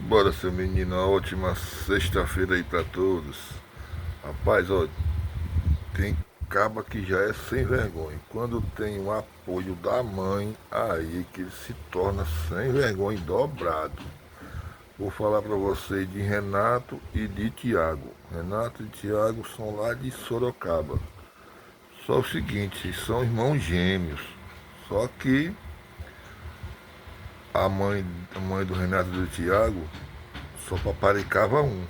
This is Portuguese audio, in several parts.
Bora, seu menino, uma ótima sexta-feira aí pra todos. Rapaz, ó, tem caba que já é sem vergonha. Quando tem o apoio da mãe, aí que ele se torna sem vergonha dobrado. Vou falar pra vocês de Renato e de Tiago. Renato e Tiago são lá de Sorocaba. Só o seguinte, são irmãos gêmeos. Só que a mãe do Renato e do Tiago só paparicava um,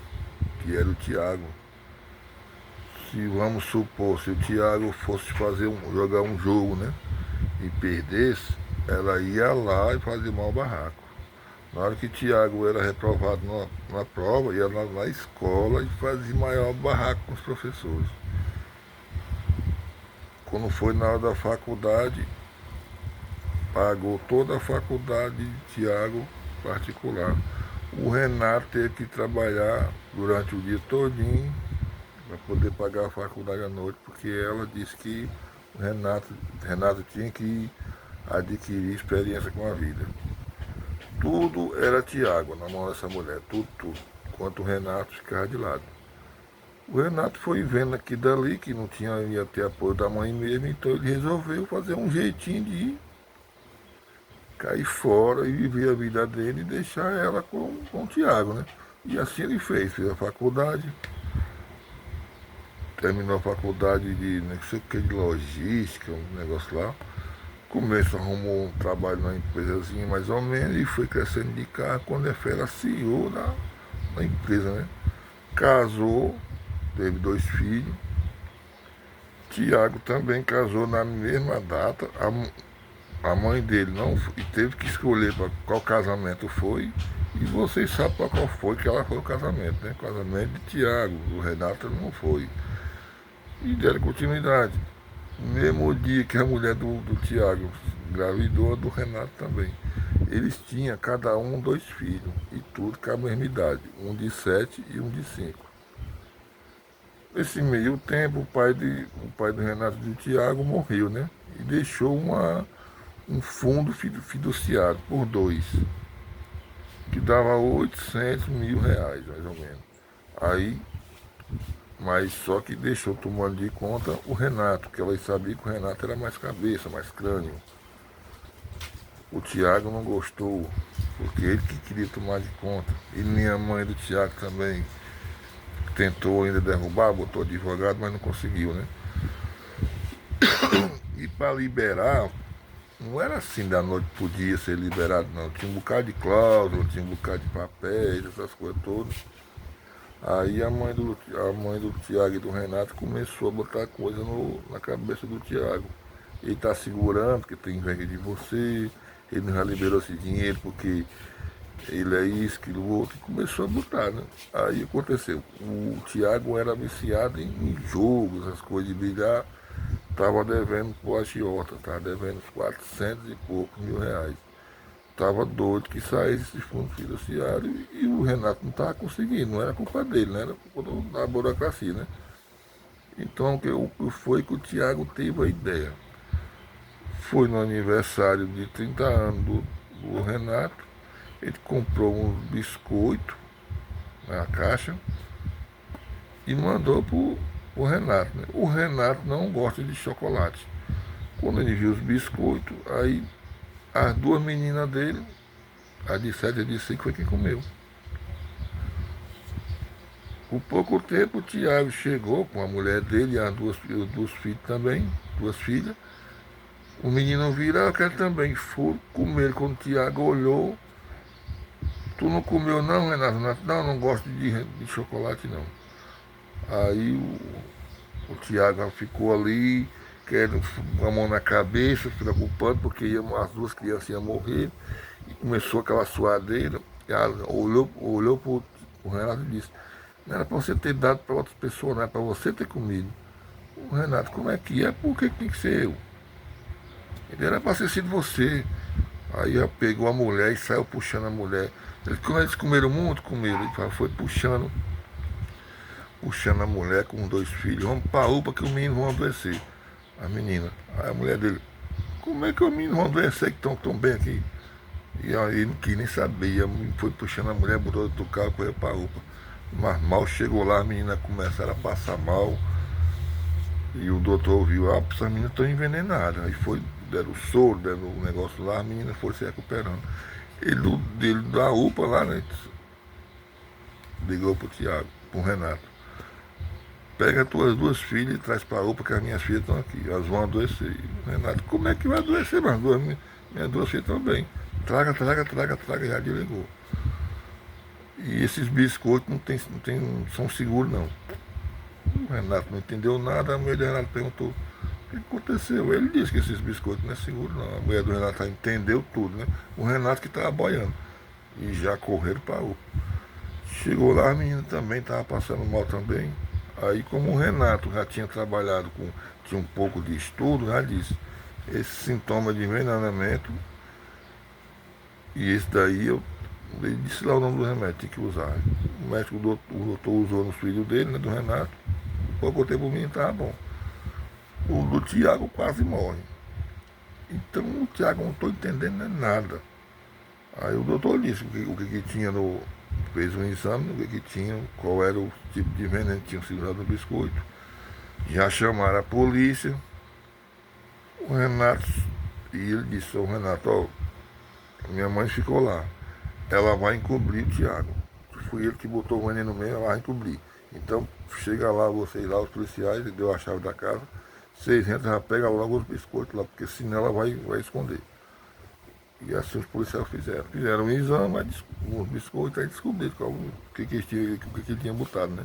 que era o Tiago. Se vamos supor, se o Thiago fosse jogar um jogo, né? E perdesse, ela ia lá e fazia mau barraco. Na hora que o Thiago era reprovado na prova, ia lá na escola e fazia maior barraco com os professores. Quando foi na hora da faculdade, pagou toda a faculdade de Thiago particular. O Renato teve que trabalhar durante o dia todinho para poder pagar a faculdade à noite, porque ela disse que o Renato tinha que adquirir experiência com a vida. Tudo era Tiago na mão dessa mulher, tudo. Enquanto o Renato ficava de lado. O Renato foi vendo aqui dali que não ia ter apoio da mãe mesmo, então ele resolveu fazer um jeitinho de cair fora e viver a vida dele e deixar ela com o Tiago, né? E assim ele fez a faculdade, terminou a faculdade de não sei o que de logística, um negócio lá. Começo arrumou um trabalho numa empresazinha mais ou menos e foi crescendo de carro quando ele foi CEO da empresa, né? Casou, teve dois filhos. Tiago também casou na mesma data. A mãe dele não e teve que escolher para qual casamento foi. E vocês sabem para qual foi que ela foi o casamento, né? O casamento de Tiago, o Renato não foi. E deram continuidade. No mesmo dia que a mulher do Tiago engravidou, a do Renato também. Eles tinham cada um dois filhos, e tudo com a mesma idade, um de 7 e um de 5. Nesse meio tempo, o pai do Renato e do Tiago morreu, né? E deixou um fundo fiduciário por dois, que dava 800 mil reais, mais ou menos. Aí, mas só que deixou tomando de conta o Renato, que ela sabia que o Renato era mais cabeça, mais crânio. O Tiago não gostou, porque ele que queria tomar de conta. E nem a mãe do Tiago também tentou ainda derrubar, botou advogado, mas não conseguiu, né? E para liberar, não era assim da noite pro dia ser liberado, não. Tinha um bocado de cláusula, tinha um bocado de papéis, essas coisas todas. Aí a mãe do Tiago e do Renato começou a botar coisa na cabeça do Tiago. Ele tá segurando, porque tem inveja de você, ele não já liberou esse dinheiro porque ele é isso, aquilo outro, e começou a botar, né? Aí aconteceu, o Tiago era viciado em jogos, essas coisas de bilhar, tava devendo pro agiota, tava devendo uns 400 e poucos mil reais. Tava doido que saísse esse fundo fiduciário e o Renato não estava conseguindo, não era culpa dele, não era culpa da burocracia, né? Então o que foi que o Tiago teve a ideia? Foi no aniversário de 30 anos do Renato, ele comprou uns biscoitos na caixa e mandou pro Renato, né? O Renato não gosta de chocolate. Quando ele viu os biscoitos, aí as duas meninas dele, a de 7 e a de 5, foi quem comeu. Por pouco tempo o Tiago chegou com a mulher dele e os dois filhos também, duas filhas. O menino vira, eu quero também. Foram comer. Quando o Tiago olhou, tu não comeu não, Renato? Não, não gosto de chocolate não. Aí o Tiago ficou ali, querendo com a mão na cabeça, se preocupando, porque as duas crianças iam morrer. E começou aquela suadeira. E ela olhou pro Renato e disse, não era para você ter dado para outras pessoas, não era para você ter comido. O Renato, como é que é? Por que tem que ser eu? Ele era para ter sido você. Aí ela pegou a mulher e saiu puxando a mulher. Eles comeram muito, comeram. Ele foi puxando a mulher com dois filhos. Vamos pra UPA que os meninos vão adoecer. A menina. Aí a mulher dele, como é que os meninos vão adoecer que estão tão bem aqui? E aí não quis nem saber, foi puxando a mulher, botou outro carro, correu pra UPA. Mas mal chegou lá, as meninas começaram a passar mal. E o doutor viu, essas meninas estão envenenadas. Aí foi, deram soro, deram o negócio lá, as meninas foram se recuperando. Ele da UPA lá, né? Ligou pro Tiago, pro Renato. Pega as tuas duas filhas e traz pra UPA que as minhas filhas estão aqui. Elas vão adoecer. E o Renato, como é que vai adoecer? Mas minhas duas filhas estão bem. Traga, traga, traga, traga, já desligou. E esses biscoitos não são seguros não. O Renato não entendeu nada, a mulher do Renato perguntou o que aconteceu. Ele disse que esses biscoitos não é seguro não. A mulher do Renato entendeu tudo, né? O Renato que estava boiando. E já correram para o. Chegou lá, a menina também estava passando mal também. Aí como o Renato já tinha trabalhado com. Tinha um pouco de estudo, já disse, esse sintoma de envenenamento, e esse daí ele disse lá o nome do remédio, tinha que usar. O médico, o doutor usou no filho dele, né, do Renato. Pouco tempo o menino estava bom. O do Tiago quase morre. Então o Tiago não estou entendendo nada. Aí o doutor disse o que tinha no. Fez um exame, o que tinha, qual era o tipo de veneno que tinha sido usado no biscoito. Já chamaram a polícia. O Renato, e ele disse ao Renato, ó, minha mãe ficou lá. Ela vai encobrir o Tiago. Foi ele que botou o veneno no meio, ela vai encobrir. Então, chega lá, vocês lá, os policiais, ele deu a chave da casa. Vocês entram, já pega logo os biscoitos lá, porque senão ela vai esconder. E assim os policiais fizeram. Fizeram um exame, os biscoitos, aí descobriram o que ele tinha botado, né?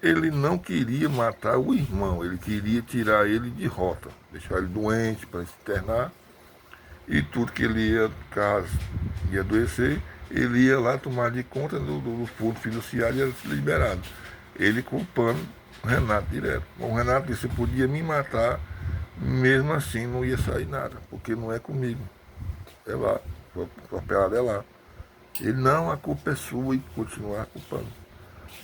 Ele não queria matar o irmão, ele queria tirar ele de rota, deixar ele doente para se internar. E tudo que ele ia, caso ia adoecer, ele ia lá tomar de conta do fundo fiduciário e ia ser liberado. Ele culpando o Renato direto. O Renato disse que podia me matar, mesmo assim não ia sair nada, porque não é comigo. É lá, a papelada é lá. Ele não, a culpa é sua e continuar culpando.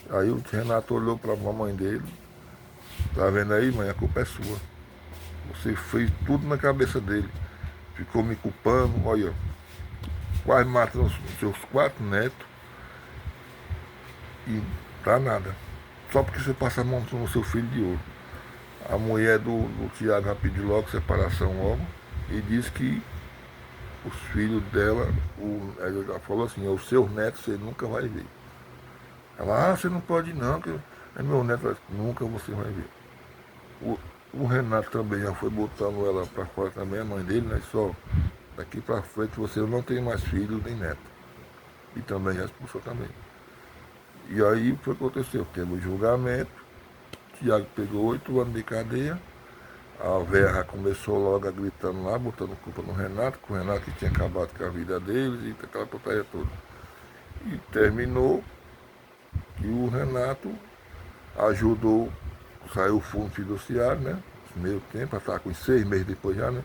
Aí o Renato olhou para a mamãe dele, tá vendo aí, mãe, a culpa é sua. Você fez tudo na cabeça dele. Ficou me culpando, olha, quase matando os seus 4 netos e tá nada. Só porque você passa a mão no seu filho de ouro. A mulher do Tiago já pediu logo separação logo e disse que os filhos dela, ela já falou assim, os seus netos você nunca vai ver. Ela, você não pode não, que é meu neto, nunca você vai ver. O, o Renato também já foi botando ela para fora também, a mãe dele, né? Só daqui para frente você não tem mais filhos nem neto. E também já expulsou também. E aí foi o que aconteceu, temos julgamento, Tiago pegou 8 anos de cadeia, a Vera começou logo a gritando lá, botando culpa no Renato, que o Renato que tinha acabado com a vida deles e aquela putaria toda. E terminou que o Renato ajudou, saiu o fundo fiduciário, né? Meio tempo, estava com 6 meses depois já, né?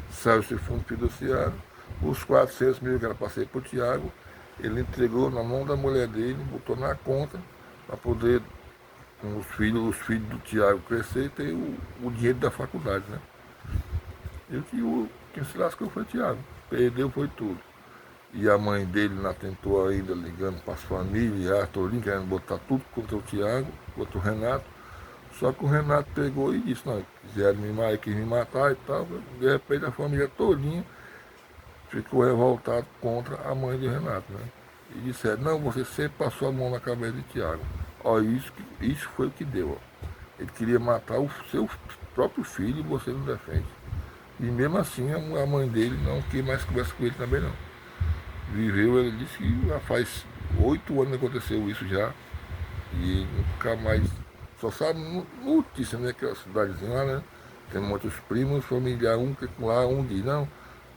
Saiu esse fundo fiduciário, os 400 mil que era para ser para o Tiago, ele entregou na mão da mulher dele, botou na conta, para poder, com os filhos do Tiago crescer e ter o dinheiro da faculdade, né? E quem se lascou foi o Tiago, perdeu foi tudo. E a mãe dele lá tentou ainda ligando para as famílias, Arthurino, querendo botar tudo contra o Tiago, contra o Renato. Só que o Renato pegou e disse, não, quiseram me matar, quis me matar e tal. De repente a família todinha ficou revoltada contra a mãe de Renato, né? E disseram, não, você sempre passou a mão na cabeça de Tiago. Ó, isso foi o que deu, ó. Ele queria matar o seu próprio filho e você não defende. E mesmo assim a mãe dele não quis mais conversa com ele também não. Viveu, ele disse que já faz 8 anos que aconteceu isso já. E nunca mais. Só sabe notícia, né? Que é a cidadezinha lá, né? Tem muitos primos, familiares, um que lá, um diz, não,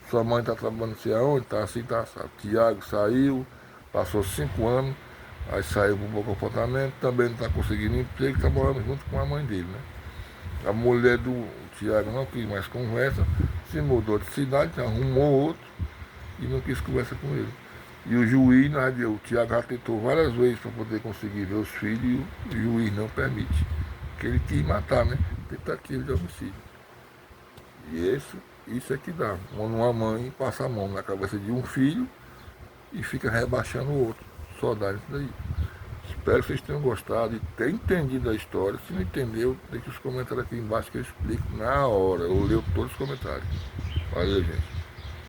sua mãe está trabalhando não sei aonde, tá assim, tá assado. Tiago saiu, passou 5 anos, aí saiu com um bom comportamento, também não está conseguindo emprego, está morando junto com a mãe dele, né? A mulher do Tiago não quis mais conversa, se mudou de cidade, arrumou outro e não quis conversa com ele. E o juiz, o Tiago já tentou várias vezes para poder conseguir ver os filhos e o juiz não permite. Porque ele quis matar, né? Tentativa de homicídio. E isso isso é que dá. Quando uma mãe passa a mão na cabeça de um filho e fica rebaixando o outro. Só dá isso daí. Espero que vocês tenham gostado e tenham entendido a história. Se não entendeu, deixe os comentários aqui embaixo que eu explico na hora. Eu leio todos os comentários. Valeu, gente.